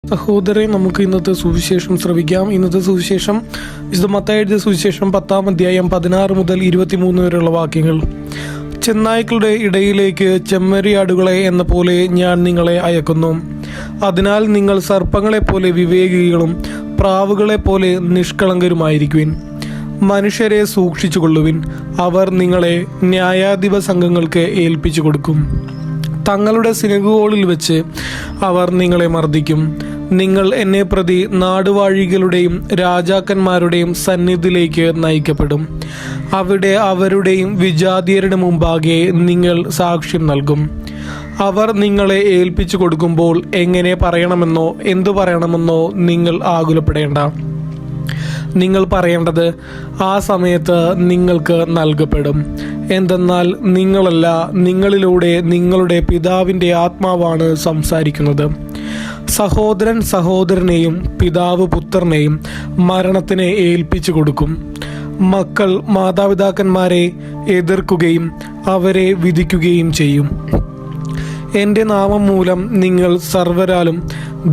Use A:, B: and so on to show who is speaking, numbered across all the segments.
A: സഹോദരെ, നമുക്ക് ഇന്നത്തെ സുവിശേഷം ശ്രവിക്കാം. ഇന്നത്തെ സുവിശേഷം വിശുദ്ധ മത്തായി എഴുതിയ സുവിശേഷം 10-ാം അധ്യായം 16 മുതൽ 23 വരെയുള്ള വാക്യങ്ങൾ. ചെന്നായ്ക്കളുടെ ഇടയിലേക്ക് ചെമ്മരിയാടുകളെ എന്ന പോലെ ഞാൻ നിങ്ങളെ അയക്കുന്നു. അതിനാൽ നിങ്ങൾ സർപ്പങ്ങളെപ്പോലെ വിവേകികളും പ്രാവുകളെപ്പോലെ നിഷ്കളങ്കരുമായിരിക്കുവിൻ. മനുഷ്യരെ സൂക്ഷിച്ചുകൊള്ളുവിൻ, അവർ നിങ്ങളെ ന്യായാധിപ സംഘങ്ങൾക്ക് ഏൽപ്പിച്ചു കൊടുക്കും. തങ്ങളുടെ സിനഗോഗുകളിൽ വെച്ച് അവർ നിങ്ങളെ മർദ്ദിക്കും. നിങ്ങൾ എന്നെ പ്രതി നാടുവാഴികളുടെയും രാജാക്കന്മാരുടെയും സന്നിധിയിലേക്ക് നയിക്കപ്പെടും. അവിടെ അവരുടെയും വിജാതീയരുടെ മുമ്പാകെ നിങ്ങൾ സാക്ഷ്യം നൽകും. അവർ നിങ്ങളെ ഏൽപ്പിച്ചു കൊടുക്കുമ്പോൾ എങ്ങനെ പറയണമെന്നോ എന്തു പറയണമെന്നോ നിങ്ങൾ ആകുലപ്പെടേണ്ട. നിങ്ങൾ പറയേണ്ടത് ആ സമയത്ത് നിങ്ങൾക്ക് നൽകപ്പെടും. എന്തെന്നാൽ നിങ്ങളല്ല, നിങ്ങളിലൂടെ നിങ്ങളുടെ പിതാവിൻ്റെ ആത്മാവാണ് സംസാരിക്കുന്നത്. സഹോദരൻ സഹോദരനെയും പിതാവ് പുത്രനെയും മരണത്തിന് ഏൽപ്പിച്ചു കൊടുക്കും. മക്കൾ മാതാപിതാക്കന്മാരെ എതിർക്കുകയും അവരെ വിധിക്കുകയും ചെയ്യും. എൻ്റെ നാമം മൂലം നിങ്ങൾ സർവ്വരാലും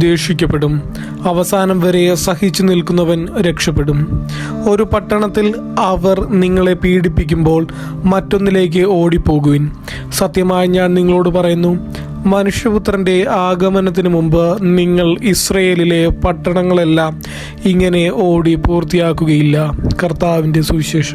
A: ദേഷിക്കപ്പെടും. അവസാനം വരെ സഹിച്ചു നിൽക്കുന്നവൻ രക്ഷപ്പെടും. ഒരു പട്ടണത്തിൽ അവർ നിങ്ങളെ പീഡിപ്പിക്കുമ്പോൾ മറ്റൊന്നിലേക്ക് ഓടിപ്പോകുവിൻ. സത്യമായി ഞാൻ നിങ്ങളോട് പറയുന്നു, മനുഷ്യപുത്രൻ്റെ ആഗമനത്തിന് മുമ്പ് നിങ്ങൾ ഇസ്രയേലിലെ പട്ടണങ്ങളെല്ലാം ഇങ്ങനെ ഓടി പൂർത്തിയാക്കുകയില്ല. കർത്താവിൻ്റെ സുവിശേഷം.